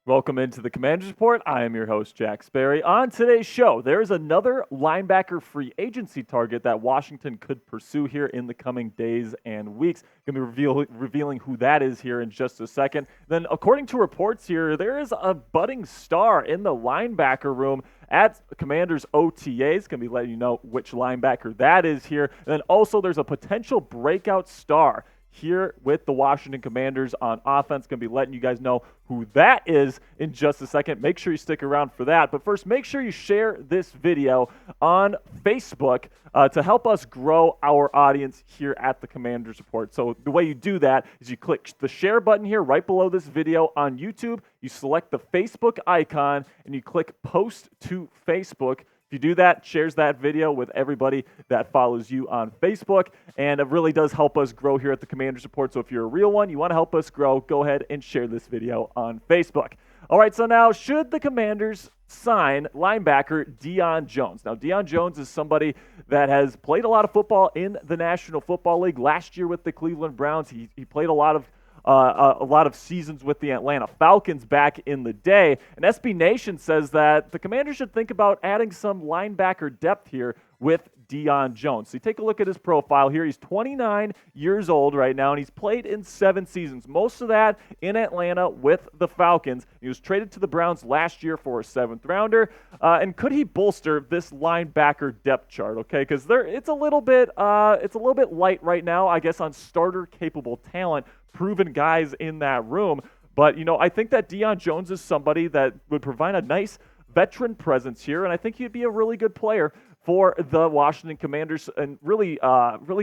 Welcome into the Commanders Report. I am your host, Jack Sperry. On today's show, there is another linebacker free agency target that Washington could pursue here in the coming days and weeks. Going to be revealing who that is here in just a second. Then, according to reports here, there is a budding star in the linebacker room at Commanders OTAs. Going to be letting you know which linebacker that is here. And then also, there's a potential breakout star here with the Washington Commanders on offense. Going to be letting you guys know who that is in just a second. Make sure you stick around for that. But first, make sure you share this video on Facebook to help us grow our audience here at the Commanders Report. So the way you do that is you click the share button here right below this video on YouTube. You select the Facebook icon and you click post to Facebook. If you do that, shares that video with everybody that follows you on Facebook, and it really does help us grow here at the Commanders Report. So if you're a real one, you want to help us grow, go ahead and share this video on Facebook. All right, so now should the Commanders sign linebacker Dion Jones? Now, Dion Jones is somebody that has played a lot of football in the National Football League. Last year with the Cleveland Browns, he played a lot of seasons with the Atlanta Falcons back in the day. And SB Nation says that the Commanders should think about adding some linebacker depth here with Dion Jones. So you take a look at his profile here. He's 29 years old right now, and he's played in 7 seasons, most of that in Atlanta with the Falcons. He was traded to the Browns last year for a 7th rounder. And could he bolster this linebacker depth chart? Okay, because it's a little bit light right now, I guess, on starter capable talent, proven guys in that room. But, I think that Dion Jones is somebody that would provide a nice veteran presence here, and I think he'd be a really good player for the Washington Commanders and really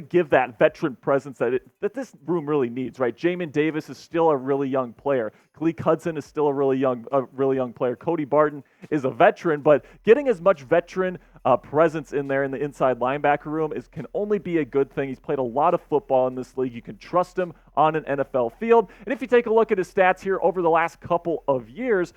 give that veteran presence that this room really needs, right? Jamin Davis is still a really young player. Khaleke Hudson is still a really young player. Cody Barton is a veteran, but getting as much veteran presence in there in the inside linebacker room can only be a good thing. He's played a lot of football in this league. You can trust him on an NFL field. And if you take a look at his stats here over the last couple of years,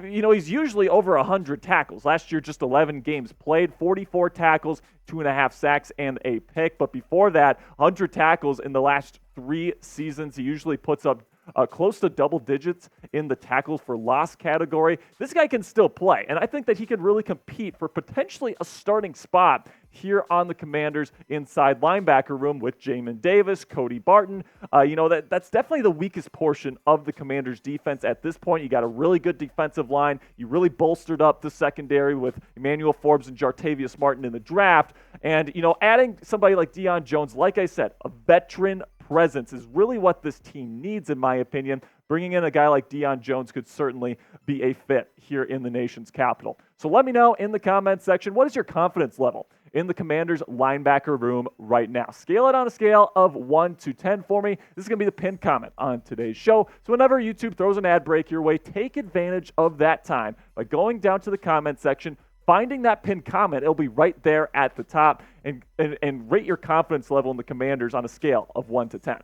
he's usually over 100 tackles. Last year, just 11 games played, 44 tackles, 2.5 sacks, and a pick. But before that, 100 tackles in the last 3 seasons. He usually puts up close to double digits in the tackles for loss category. This guy can still play, and I think that he could really compete for potentially a starting spot here on the Commanders inside linebacker room with Jamin Davis, Cody Barton. That's definitely the weakest portion of the Commanders defense at this point. You got a really good defensive line. You really bolstered up the secondary with Emmanuel Forbes and Jartavius Martin in the draft. And, adding somebody like Dion Jones, like I said, a veteran presence is really what this team needs, in my opinion. Bringing in a guy like Dion Jones could certainly be a fit here in the nation's capital. So let me know in the comments section, what is your confidence level in the Commanders linebacker room right now? Scale it on a scale of 1 to 10 for me. This is going to be the pinned comment on today's show. So whenever YouTube throws an ad break your way, take advantage of that time by going down to the comment section, finding that pinned comment. It'll be right there at the top, and rate your confidence level in the Commanders on a scale of 1 to 10.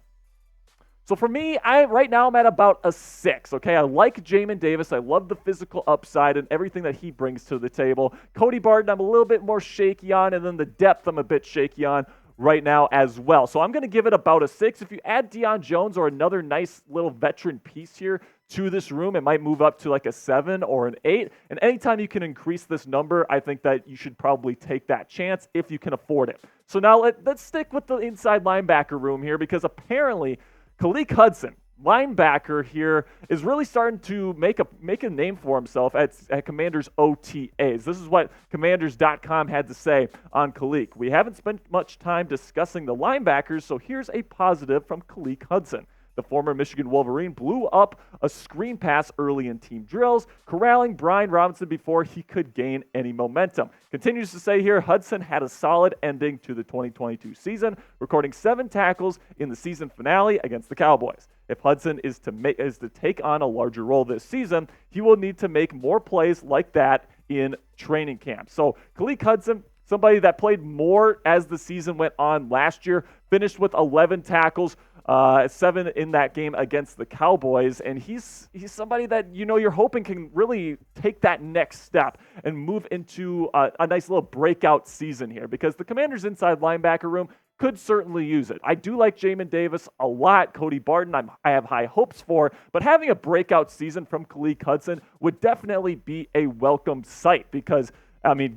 So for me, right now I'm at about a 6, okay? I like Jamin Davis. I love the physical upside and everything that he brings to the table. Cody Barton, I'm a little bit more shaky on, and then the depth I'm a bit shaky on right now as well. So I'm going to give it about a 6. If you add Dion Jones or another nice little veteran piece here to this room, it might move up to like a 7 or an 8. And anytime you can increase this number, I think that you should probably take that chance if you can afford it. So now let's stick with the inside linebacker room here, because apparently Khalek Hudson, linebacker here, is really starting to make a name for himself at Commanders OTAs. This is what Commanders.com had to say on Khalek. We haven't spent much time discussing the linebackers, so here's a positive from Khalek Hudson. The former Michigan Wolverine blew up a screen pass early in team drills, corralling Brian Robinson before he could gain any momentum. Continues to say here, Hudson had a solid ending to the 2022 season, recording 7 tackles in the season finale against the Cowboys. If Hudson is to take on a larger role this season, he will need to make more plays like that in training camp. So Khalek Hudson, somebody that played more as the season went on last year, finished with 11 tackles, 7 in that game against the Cowboys, and he's somebody that you're hoping can really take that next step and move into a nice little breakout season here, because the Commanders' inside linebacker room could certainly use it. I do like Jamin Davis a lot. Cody Barton, I have high hopes for, but having a breakout season from Khalek Hudson would definitely be a welcome sight because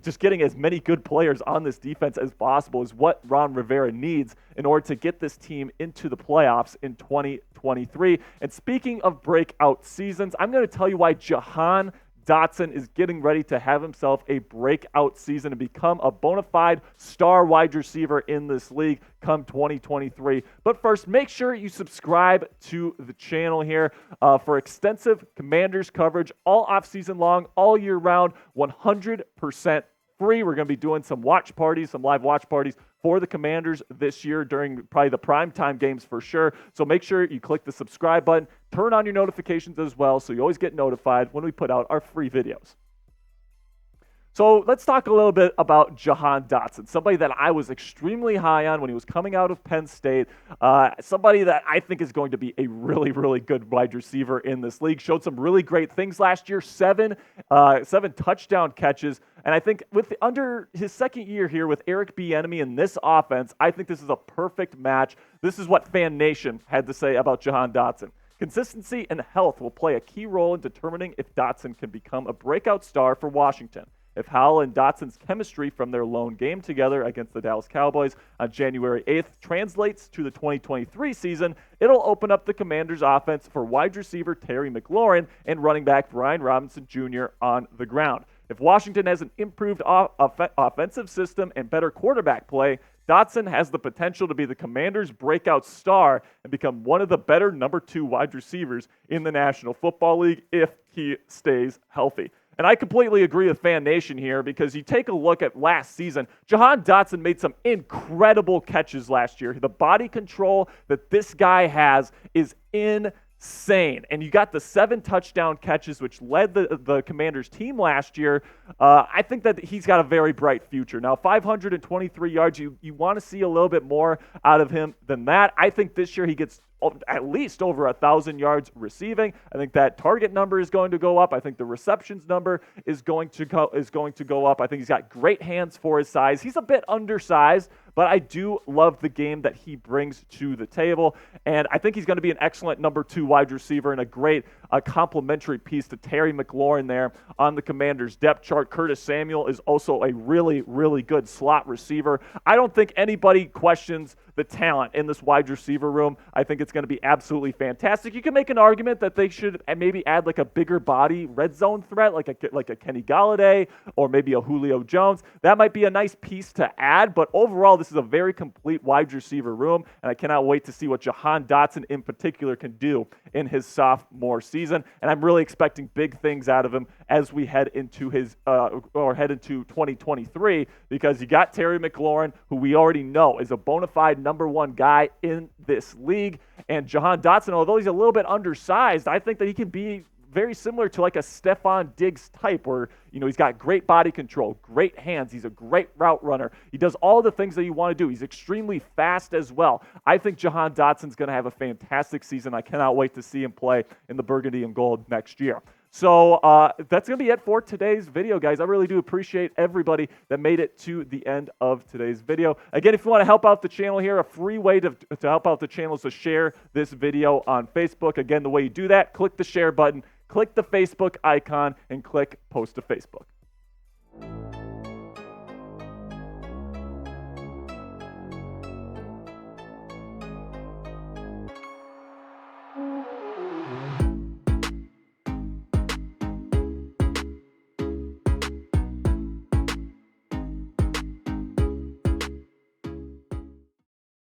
just getting as many good players on this defense as possible is what Ron Rivera needs in order to get this team into the playoffs in 2023. And speaking of breakout seasons, I'm going to tell you why Jahan Dotson is getting ready to have himself a breakout season and become a bona fide star wide receiver in this league come 2023. But first, make sure you subscribe to the channel here for extensive Commanders coverage all offseason long, all year round, 100% free. We're going to be doing some watch parties, some live watch parties for the Commanders this year during probably the primetime games for sure. So make sure you click the subscribe button, turn on your notifications as well so you always get notified when we put out our free videos. So let's talk a little bit about Jahan Dotson, somebody that I was extremely high on when he was coming out of Penn State, somebody that I think is going to be a really, really good wide receiver in this league. Showed some really great things last year, seven touchdown catches, and I think under his second year here with Eric Bieniemy in this offense, I think this is a perfect match. This is what Fan Nation had to say about Jahan Dotson. Consistency and health will play a key role in determining if Dotson can become a breakout star for Washington. If Howell and Dotson's chemistry from their lone game together against the Dallas Cowboys on January 8th translates to the 2023 season, it'll open up the Commanders' offense for wide receiver Terry McLaurin and running back Brian Robinson Jr. on the ground. If Washington has an improved offensive system and better quarterback play, Dotson has the potential to be the Commanders' breakout star and become one of the better number 2 wide receivers in the National Football League if he stays healthy. And I completely agree with Fan Nation here because you take a look at last season, Jahan Dotson made some incredible catches last year. The body control that this guy has is insane. And you got the 7 touchdown catches, which led the Commanders team last year. I think that he's got a very bright future. Now, 523 yards, you want to see a little bit more out of him than that. I think this year he gets at least over 1,000 yards receiving. I think that target number is going to go up. I think the receptions number is going to go up. I think he's got great hands for his size. He's a bit undersized, but I do love the game that he brings to the table. And I think he's going to be an excellent number 2 wide receiver and a great complementary piece to Terry McLaurin there on the Commanders depth chart. Curtis Samuel is also a really, really good slot receiver. I don't think anybody questions the talent in this wide receiver room. I think it's going to be absolutely fantastic. You can make an argument that they should maybe add like a bigger body red zone threat, like a Kenny Golladay or maybe a Julio Jones. That might be a nice piece to add, but overall, this is a very complete wide receiver room, and I cannot wait to see what Jahan Dotson in particular can do in his sophomore season. And I'm really expecting big things out of him as we head into head into 2023, because you got Terry McLaurin, who we already know is a bona fide number 1 guy in this league. And Jahan Dotson, although he's a little bit undersized, I think that he can be very similar to like a Stephon Diggs type where, he's got great body control, great hands. He's a great route runner. He does all the things that you want to do. He's extremely fast as well. I think Jahan Dotson's going to have a fantastic season. I cannot wait to see him play in the burgundy and gold next year. So that's going to be it for today's video, guys. I really do appreciate everybody that made it to the end of today's video. Again, if you want to help out the channel here, a free way to help out the channel is to share this video on Facebook. Again, the way you do that, click the share button, click the Facebook icon, and click post to Facebook.